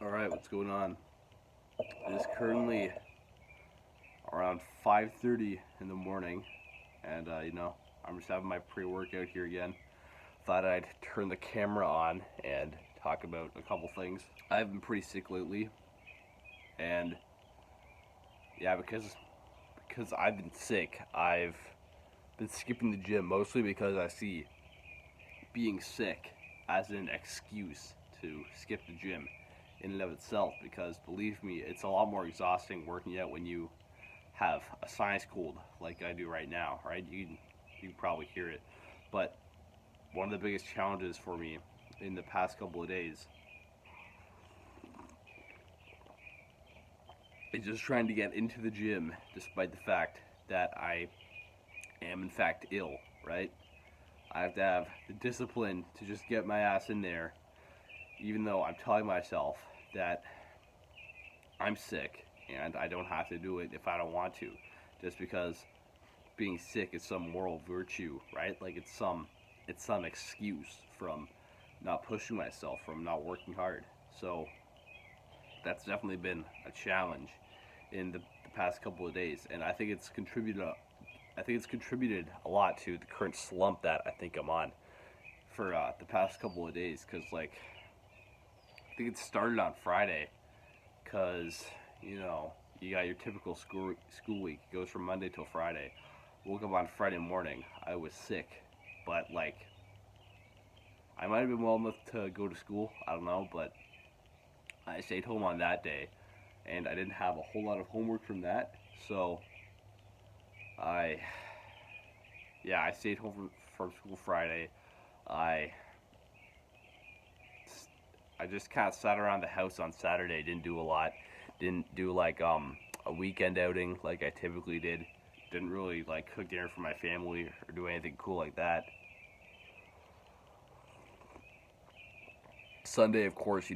Alright, what's going on? It is currently around 5:30 in the morning, and I'm just having my pre-workout here again. Thought I'd turn the camera on and talk about a couple things. I've been pretty sick lately, and yeah, because I've been sick, I've been skipping the gym mostly because I see being sick as an excuse to skip the gym in and of itself, because believe me, it's a lot more exhausting working out when you have a sinus cold like I do right now, right? You can probably hear it. But one of the biggest challenges for me in the past couple of days is just trying to get into the gym despite the fact that I am in fact ill, right? I have to have the discipline to just get my ass in there, even though I'm telling myself that I'm sick and I don't have to do it if I don't want to, just because being sick is some moral virtue, right? Like it's some excuse from not pushing myself, from not working hard. So that's definitely been a challenge in the past couple of days, and I think it's contributed a lot to the current slump that I think I'm on for the past couple of days. Cause like I think it started on Friday, cause you got your typical school week. It goes from Monday till Friday. Woke up on Friday morning. I was sick, but like I might have been well enough to go to school. I don't know, but I stayed home on that day, and I didn't have a whole lot of homework from that. So I, yeah, I stayed home from school Friday. I I just kind of sat around the house on Saturday. Didn't do a lot. Didn't do like a weekend outing like I typically did. Didn't really like cook dinner for my family or do anything cool like that. Sunday, of course,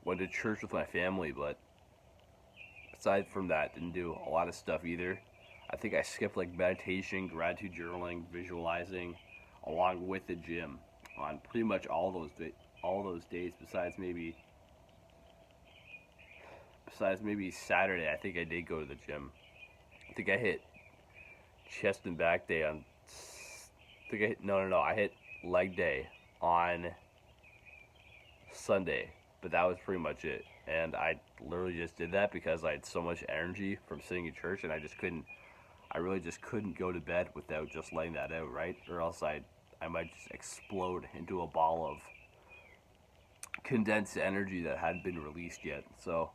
went to church with my family, but aside from that, didn't do a lot of stuff either. I think I skipped like meditation, gratitude journaling, visualizing, along with the gym on pretty much all those days. Besides maybe Saturday, I think I did go to the gym. I think I hit chest and back day on. I think I hit no. I hit leg day on Sunday, but that was pretty much it. And I literally just did that because I had so much energy from sitting in church, and I really just couldn't go to bed without just letting that out, right? Or else I might just explode into a ball of condensed energy that hadn't been released yet. So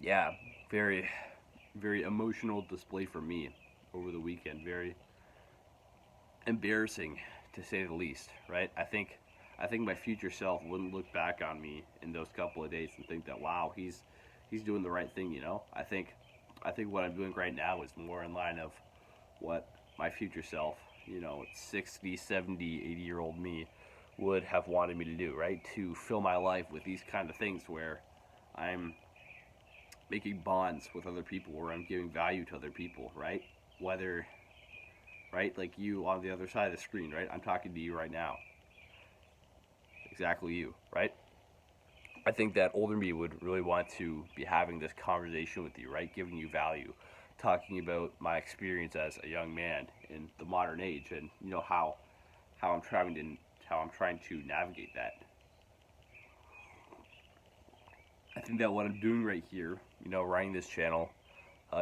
yeah, very very emotional display for me over the weekend. Very embarrassing to say the least, right? I think my future self wouldn't look back on me in those couple of days and think that wow, he's doing the right thing. I think what I'm doing right now is more in line of what my future self, 60, 70, 80-year-old me would have wanted me to do, right? To fill my life with these kind of things where I'm making bonds with other people, where I'm giving value to other people, right? Whether, right, like you on the other side of the screen, right? I'm talking to you right now. Exactly you, right? I think that older me would really want to be having this conversation with you, right? Giving you value, talking about my experience as a young man in the modern age, and how I'm trying to navigate that. I think that what I'm doing right here, running this channel,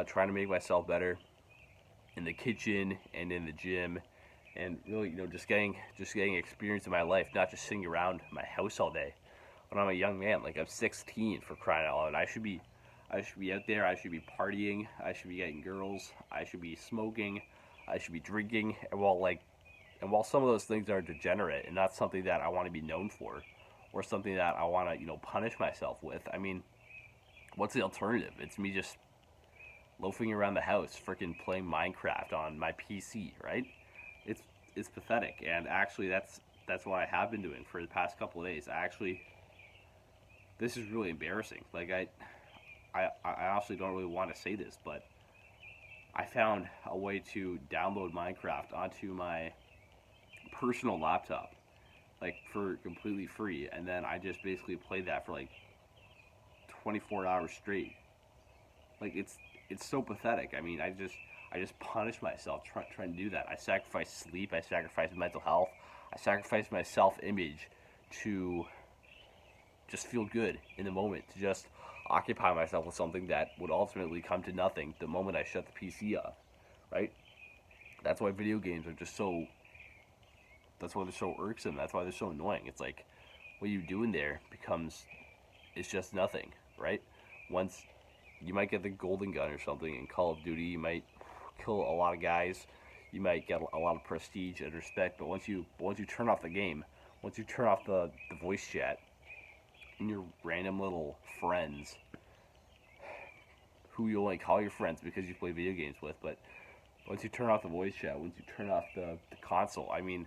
trying to make myself better in the kitchen and in the gym, and really, just getting experience in my life, not just sitting around my house all day. When I'm a young man, like I'm 16 for crying out loud, I should be out there. I should be partying. I should be getting girls. I should be smoking. I should be drinking. And while some of those things are degenerate and not something that I want to be known for, or something that I want to punish myself with, I mean, what's the alternative? It's me just loafing around the house, freaking playing Minecraft on my PC, right? It's it's pathetic, and actually, that's what I have been doing for the past couple of days. This is really embarrassing. Like I honestly don't really want to say this, but I found a way to download Minecraft onto my personal laptop, like for completely free, and then I just basically played that for like 24 hours straight. Like it's so pathetic. I mean, I just punish myself trying to do that. I sacrifice sleep. I sacrifice mental health. I sacrifice my self image to just feel good in the moment. To just occupy myself with something that would ultimately come to nothing the moment I shut the PC off. Right? That's why video games are just so. That's why they're so irksome. That's why they're so annoying. It's like what you do in there becomes. It's just nothing. Right? Once you might get the golden gun or something in Call of Duty. You might kill a lot of guys. You might get a lot of prestige and respect. But once you turn off the game, once you turn off the voice chat, and your random little friends, who you only call your friends because you play video games with, but once you turn off the voice chat, once you turn off the console, I mean,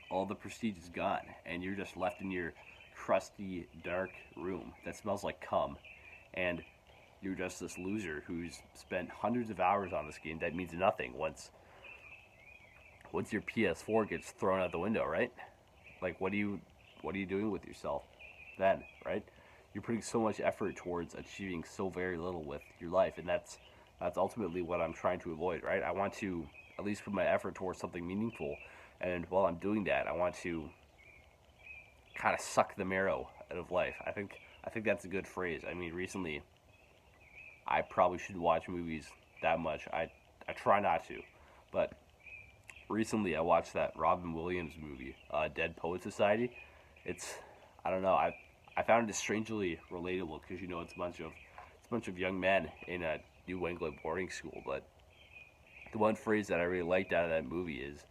all the prestige is gone, and you're just left in your crusty, dark room that smells like cum, and you're just this loser who's spent hundreds of hours on this game that means nothing once your PS4 gets thrown out the window, right? Like what are you doing with yourself then, right? You're putting so much effort towards achieving so very little with your life, and that's ultimately what I'm trying to avoid, right? I want to at least put my effort towards something meaningful, and while I'm doing that, I want to kind of suck the marrow out of life. I think that's a good phrase. I mean, recently I probably should watch movies that much. I try not to, but recently I watched that Robin Williams movie, Dead Poet Society. It's I don't know. I found it strangely relatable because it's a bunch of young men in a New England boarding school. But the one phrase that I really liked out of that movie is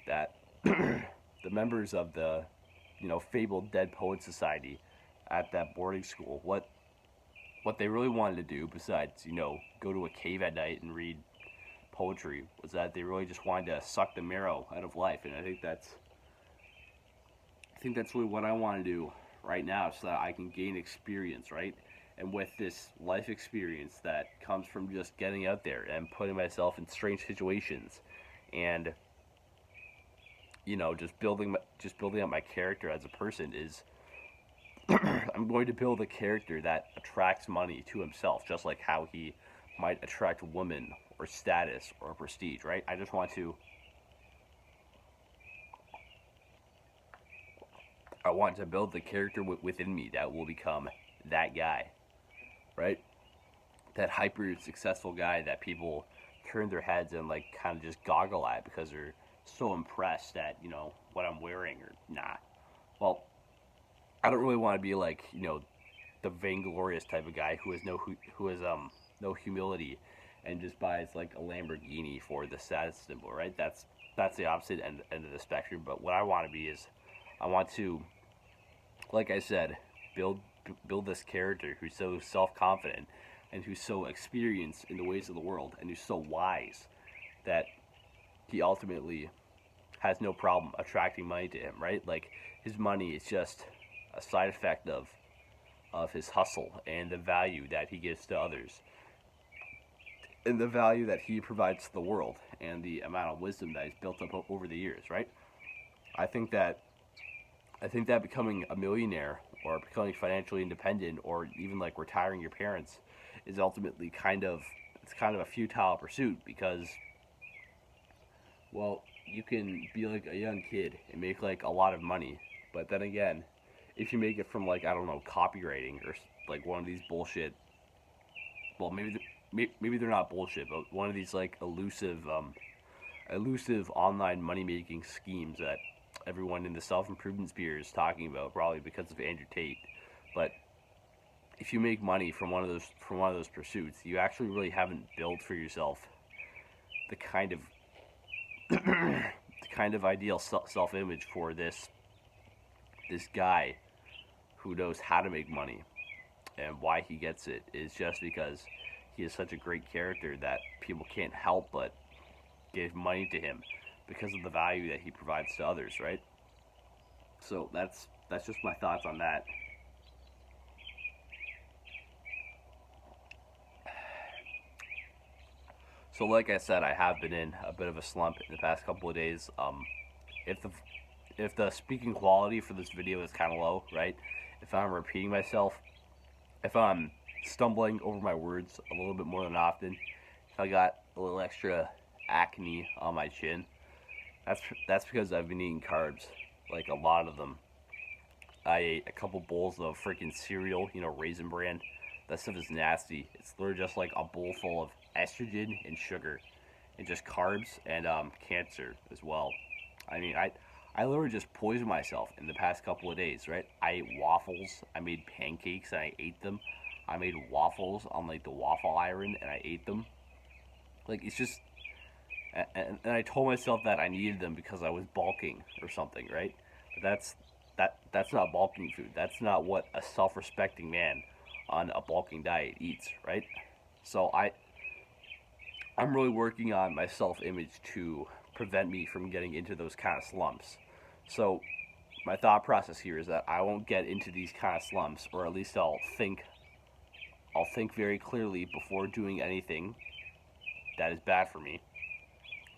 that the members of the fabled Dead Poet Society at that boarding school, what they really wanted to do besides go to a cave at night and read poetry was that they really just wanted to suck the marrow out of life. And I think that's really what I want to do right now, so that I can gain experience, right? And with this life experience that comes from just getting out there and putting myself in strange situations, and just building up my character as a person is I'm going to build a character that attracts money to himself, just like how he might attract a woman or status or prestige, right? I want to build the character within me that will become that guy, right? That hyper successful guy that people turn their heads and like kind of just goggle at because they're so impressed at what I'm wearing or not. Well, I don't really want to be like the vainglorious type of guy who has no humility and just buys like a Lamborghini for the status symbol, right? That's the opposite end of the spectrum. But what I want to be is I want to, like I said, build build this character who's so self confident and who's so experienced in the ways of the world and who's so wise that he ultimately has no problem attracting money to him, right? Like his money is just a side effect of his hustle and the value that he gives to others and the value that he provides to the world and the amount of wisdom that he's built up over the years, right? I think that I think that becoming a millionaire or becoming financially independent or even like retiring your parents is ultimately kind of a futile pursuit because well, you can be like a young kid and make like a lot of money, but then again, if you make it from like I don't know copywriting or like one of these bullshit, well maybe they're not bullshit, but one of these like elusive online money making schemes that everyone in the self improvement sphere is talking about, probably because of Andrew Tate. But if you make money from one of those pursuits, you actually really haven't built for yourself the kind of the kind of ideal self image for this guy who knows how to make money, and why he gets it is just because he is such a great character that people can't help but give money to him because of the value that he provides to others, right? So that's just my thoughts on that. So like I said, I have been in a bit of a slump in the past couple of days. If the if the speaking quality for this video is kind of low, right? If I'm repeating myself, if I'm stumbling over my words a little bit more than often, if I got a little extra acne on my chin, that's because I've been eating carbs, like a lot of them. I ate a couple bowls of freaking cereal, Raisin Bran. That stuff is nasty. It's literally just like a bowl full of estrogen and sugar, and just carbs and cancer as well. I mean, I literally just poisoned myself in the past couple of days, right? I ate waffles, I made pancakes and I ate them. I made waffles on like the waffle iron and I ate them. Like it's just, and I told myself that I needed them because I was bulking or something, right? But that's not bulking food. That's not what a self-respecting man on a bulking diet eats, right? So I'm really working on my self-image to prevent me from getting into those kind of slumps. So my thought process here is that I won't get into these kind of slumps, or at least I'll think very clearly before doing anything that is bad for me.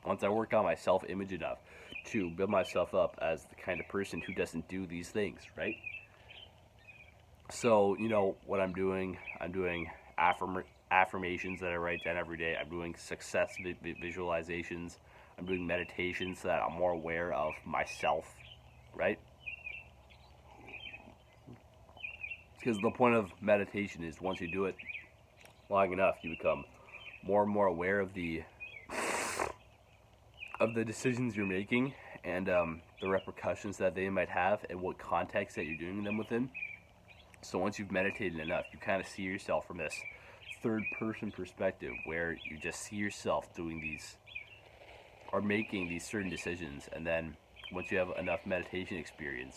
Once I work on my self-image enough to build myself up as the kind of person who doesn't do these things, right? So, what I'm doing affirmations that I write down every day. I'm doing success visualizations. I'm doing meditations so that I'm more aware of myself, right? Because the point of meditation is once you do it long enough, you become more and more aware of the decisions you're making and the repercussions that they might have and what context that you're doing them within. So once you've meditated enough, you kind of see yourself from this third-person perspective where you just see yourself doing these or making these certain decisions, and then once you have enough meditation experience,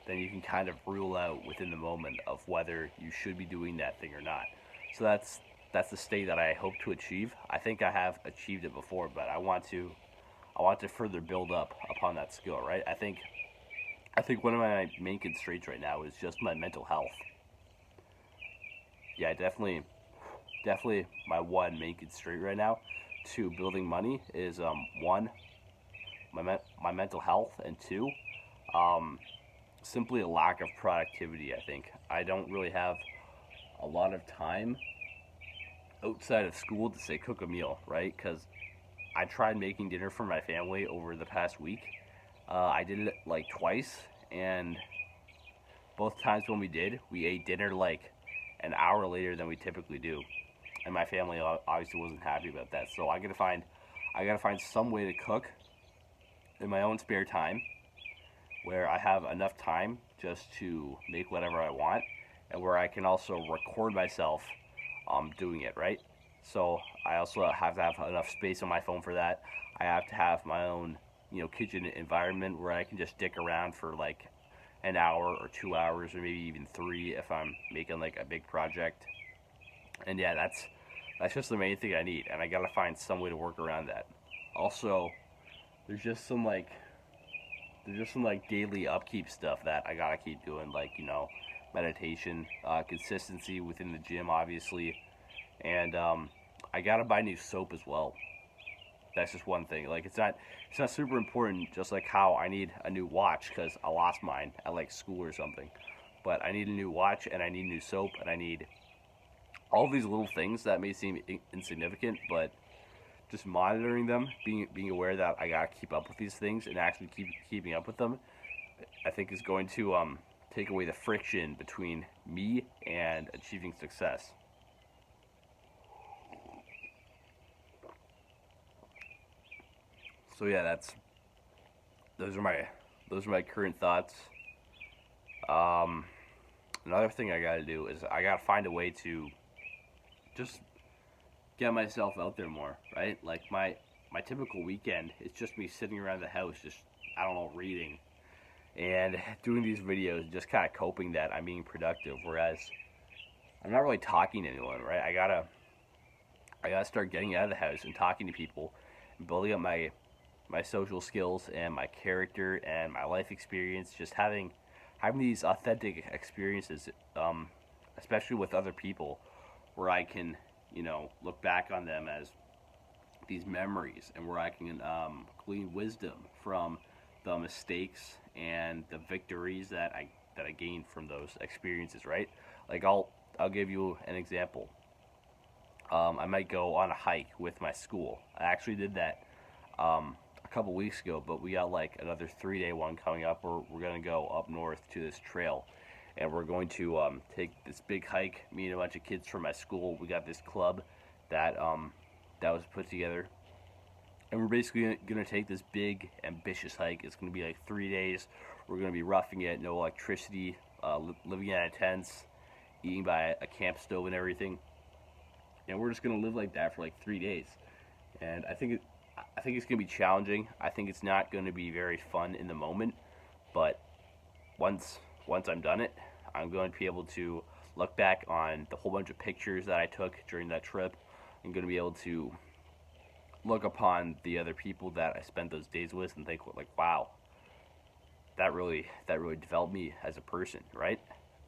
then you can kind of rule out within the moment of whether you should be doing that thing or not. So that's the state that I hope to achieve. I think I have achieved it before, but I want to further build up upon that skill, right? I think one of my main constraints right now is just my mental health. Yeah, definitely my one main constraint right now to building money is one, my mental health, and two, simply a lack of productivity. I think I don't really have a lot of time outside of school to say cook a meal, right? Because I tried making dinner for my family over the past week. I did it like twice, and both times when we did, we ate dinner like an hour later than we typically do, and my family obviously wasn't happy about that. So I gotta find some way to cook in my own spare time, where I have enough time just to make whatever I want, and where I can also record myself doing it, right? So I also have to have enough space on my phone for that. I have to have my own, kitchen environment where I can just dick around for like an hour or 2 hours or maybe even 3 if I'm making like a big project. And yeah, that's just the main thing I need, and I gotta find some way to work around that. Also, there's just some like daily upkeep stuff that I gotta keep doing, like meditation, consistency within the gym, obviously, and I gotta buy new soap as well. That's just one thing. Like it's not super important. Just like how I need a new watch because I lost mine at like school or something, but I need a new watch and I need new soap and I need all these little things that may seem insignificant, but just monitoring them, being aware that I gotta keep up with these things and actually keeping up with them, I think is going to take away the friction between me and achieving success. So yeah, those are my current thoughts. Another thing I gotta do is I gotta find a way to just get myself out there more, right? Like my typical weekend is just me sitting around the house, just I don't know, reading and doing these videos, just kind of coping that I'm being productive. Whereas I'm not really talking to anyone, right? I gotta start getting out of the house and talking to people, and building up my social skills and my character and my life experience. Just having these authentic experiences, especially with other people, where I can look back on them as these memories, and where I can glean wisdom from the mistakes and the victories that I gained from those experiences, right? Like I'll give you an example. I might go on a hike with my school. I actually did that a couple weeks ago, but we got like another 3-day one coming up. We're gonna go up north to this trail, and we're going to take this big hike. Me and a bunch of kids from my school. We got this club that that was put together, and we're basically gonna take this big ambitious hike. It's gonna be like 3 days. We're gonna be roughing it, no electricity, living in tents, eating by a camp stove and everything. And we're just gonna live like that for like 3 days. And I think it's gonna be challenging. I think it's not gonna be very fun in the moment, but once I'm done it, I'm going to be able to look back on the whole bunch of pictures that I took during that trip. I'm going to be able to look upon the other people that I spent those days with and think like, wow, that really developed me as a person, right?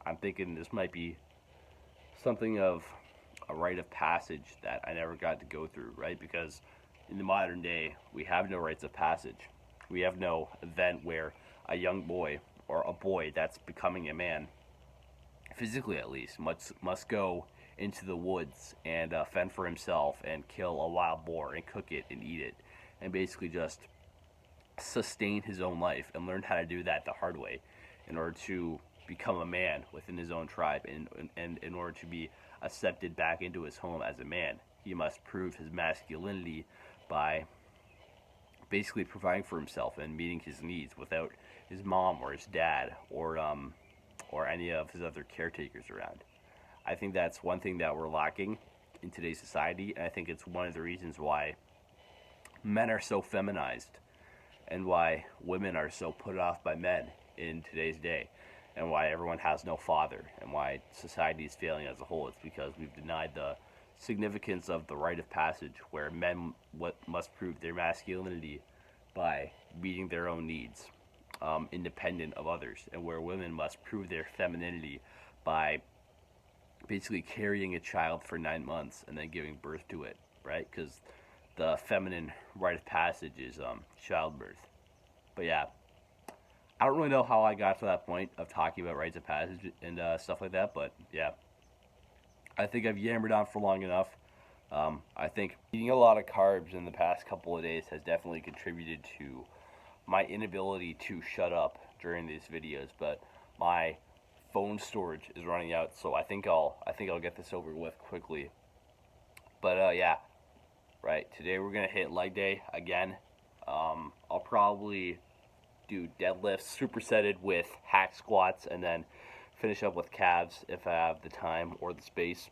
I'm thinking this might be something of a rite of passage that I never got to go through, right? Because in the modern day, we have no rites of passage. We have no event where a young boy or a boy that's becoming a man, physically at least, must go into the woods and fend for himself and kill a wild boar and cook it and eat it and basically just sustain his own life and learn how to do that the hard way in order to become a man within his own tribe, and in order to be accepted back into his home as a man, he must prove his masculinity by basically providing for himself and meeting his needs without his mom or his dad or any of his other caretakers around. I think that's one thing that we're lacking in today's society, and I think it's one of the reasons why men are so feminized and why women are so put off by men in today's day, and why everyone has no father, and why society is failing as a whole. It's because we've denied the significance of the rite of passage, where men must prove their masculinity by meeting their own needs, independent of others, and where women must prove their femininity by basically carrying a child for 9 months and then giving birth to it, right? Because the feminine rite of passage is childbirth. But yeah, I don't really know how I got to that point of talking about rites of passage and stuff like that, but yeah, I think I've yammered on for long enough. I think eating a lot of carbs in the past couple of days has definitely contributed to my inability to shut up during these videos, but my phone storage is running out, so I think I'll get this over with quickly. But yeah, right, today we're gonna hit leg day again. I'll probably do deadlifts supersetted with hack squats, and then finish up with calves if I have the time or the space.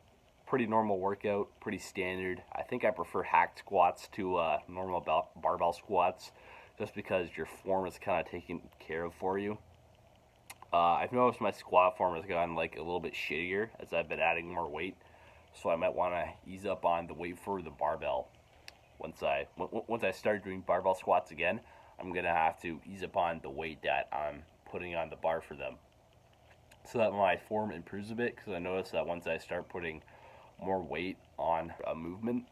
Pretty normal workout, pretty standard. I think I prefer hack squats to normal barbell squats, just because your form is kind of taken care of for you. I've noticed my squat form has gotten like a little bit shittier as I've been adding more weight, so I might want to ease up on the weight for the barbell. Once I start doing barbell squats again, I'm gonna have to ease up on the weight that I'm putting on the bar for them, so that my form improves a bit. Because I notice that once I start putting more weight on a movement,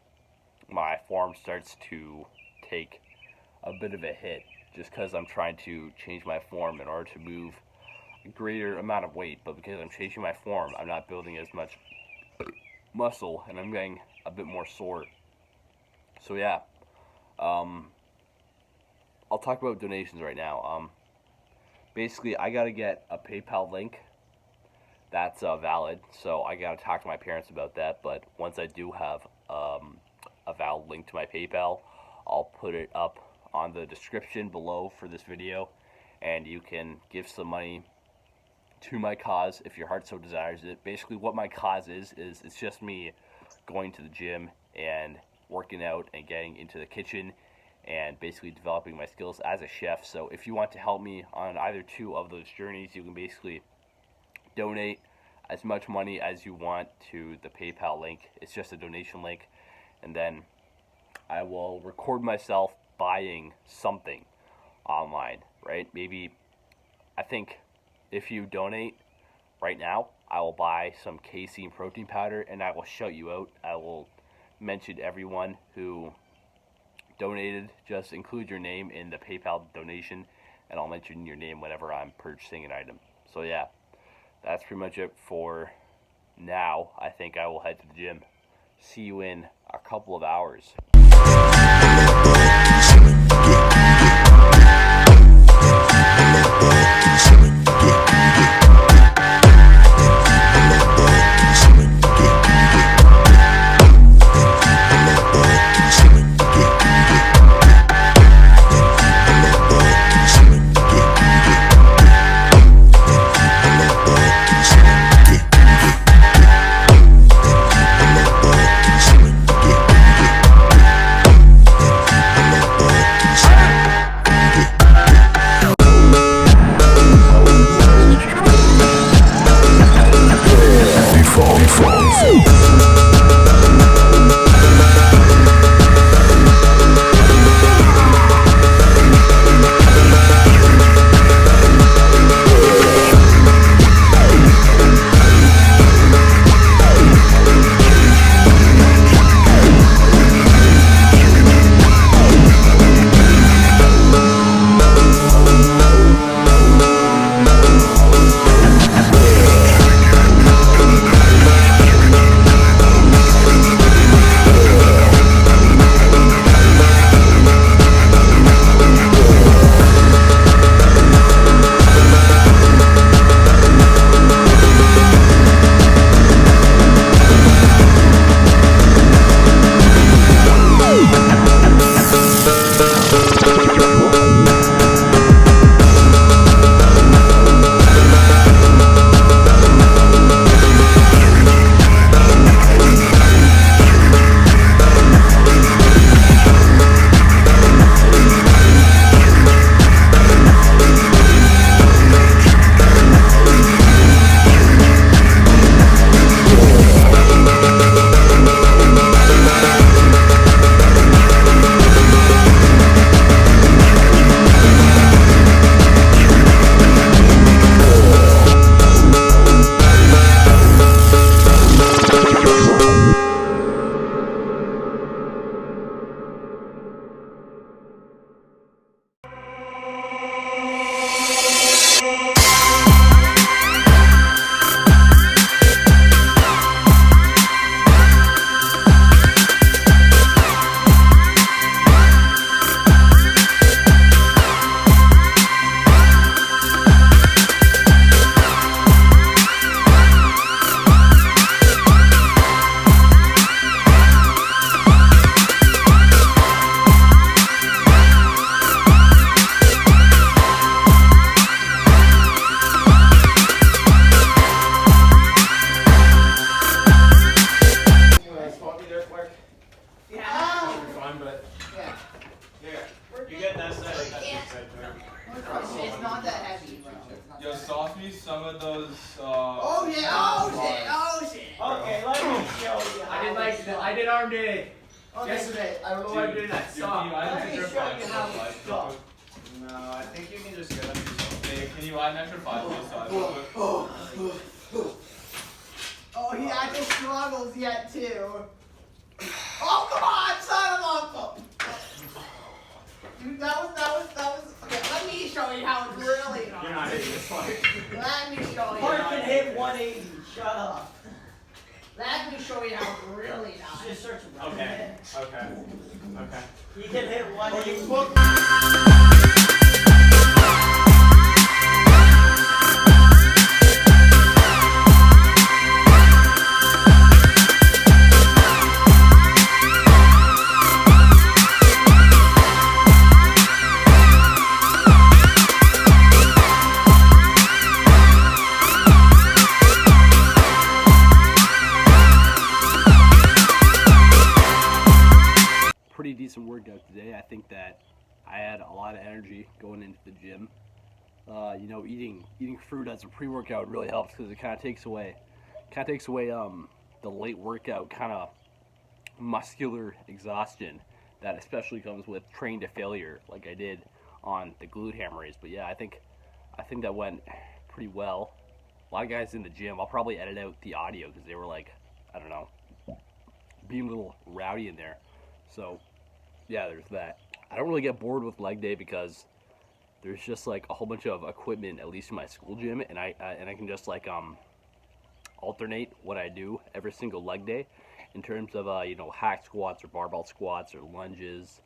my form starts to take a bit of a hit, just because I'm trying to change my form in order to move a greater amount of weight. But because I'm changing my form, I'm not building as much muscle, and I'm getting a bit more sore. So yeah, I'll talk about donations right now. Basically, I gotta get a PayPal link that's valid, so I gotta talk to my parents about that. But once I do have a valid link to my PayPal, I'll put it up on the description below for this video, and you can give some money to my cause if your heart so desires it. Basically, what my cause is it's just me going to the gym and working out and getting into the kitchen and basically developing my skills as a chef. So if you want to help me on either two of those journeys, you can basically donate as much money as you want to the PayPal link. It's just a donation link, and then I will record myself buying something online, right? Maybe, I think if you donate right now, I will buy some casein protein powder, and I will shout you out. I will mention everyone who donated. Just include your name in the PayPal donation, and I'll mention your name whenever I'm purchasing an item. So yeah, that's pretty much it for now. I think I will head to the gym. See you in a couple of hours. It's not that heavy, bro. Yo, sauce me some of those. Oh shit! Oh shit! Okay, let me show you. I did arm day yesterday. I don't know why I did that. Stop. Let me show you how it's stuck. No, I think you can just get up yourself. Hey, can you add an extra 5 to sauce? Oh, he actually struggles yet too. Oh come on, son of a! Dude, that was. Okay, let me show you how it's really hard. You're not hitting this one. Let me show you. Mark can hit 180. Shut up. Let me show you how it's really hard. Just search him. Okay. He can hit 180. Pretty decent workout today. I think that I had a lot of energy going into the gym. You know, eating fruit as a pre-workout really helps because it kind of takes away the late workout kind of muscular exhaustion that especially comes with train to failure like I did on the glute hammer raise. But yeah, I think that went pretty well. A lot of guys in the gym. I'll probably edit out the audio because they were like, I don't know, being a little rowdy in there. So yeah, there's that. I don't really get bored with leg day because there's just like a whole bunch of equipment, at least in my school gym, and I can just like alternate what I do every single leg day in terms of you know, hack squats or barbell squats or lunges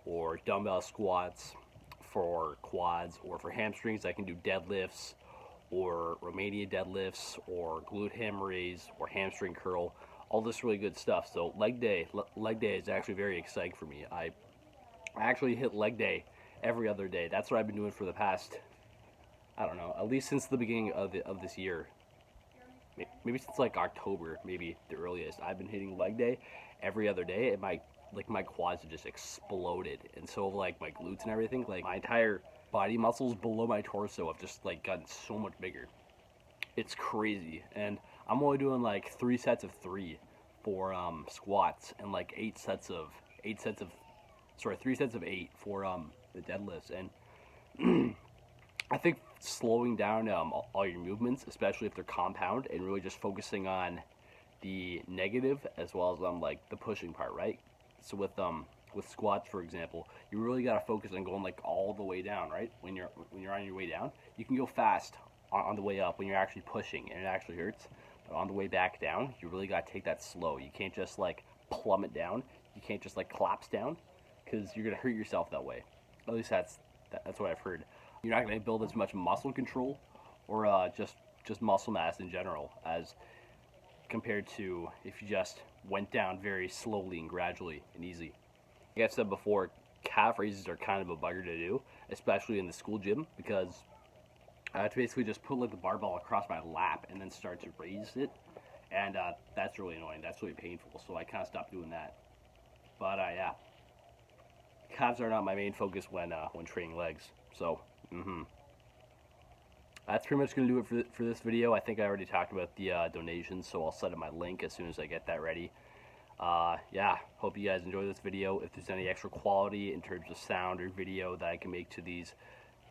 or dumbbell squats for quads, or for hamstrings I can do deadlifts or Romania deadlifts or glute ham raise or hamstring curl, all this really good stuff. So leg day is actually very exciting for me. I actually hit leg day every other day. That's what I've been doing for the past, I don't know, at least since the beginning of this year. Maybe since like October, maybe the earliest. I've been hitting leg day every other day, and my quads have just exploded, and so like my glutes and everything, like my entire body muscles below my torso have just like gotten so much bigger. It's crazy. And I'm only doing like 3 sets of 3 for squats, and like 3 sets of 8 for the deadlifts. And I think slowing down all your movements, especially if they're compound, and really just focusing on the negative as well as like the pushing part, right? So with squats, for example, you really got to focus on going like all the way down, right? When you're on your way down, you can go fast on the way up when you're actually pushing and it actually hurts, but on the way back down, you really got to take that slow. You can't just like plummet down. You can't just like collapse down, because you're gonna hurt yourself that way. At least that's what I've heard. You're not gonna build as much muscle control or just muscle mass in general as compared to if you just went down very slowly and gradually and easy. Like I've said before, calf raises are kind of a bugger to do, especially in the school gym, because I have to basically just put like the barbell across my lap and then start to raise it, and that's really annoying. That's really painful, so I kind of stopped doing that. But yeah, calves are not my main focus when training legs. So that's pretty much going to do it for this video. I think I already talked about the donations, so I'll set up my link as soon as I get that ready. Yeah, hope you guys enjoy this video. If there's any extra quality in terms of sound or video that I can make to these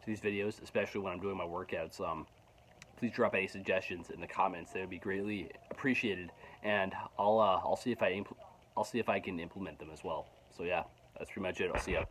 videos, especially when I'm doing my workouts, please drop any suggestions in the comments. They would be greatly appreciated, and I'll see if I can implement them as well. So yeah, that's pretty much it. I'll see ya.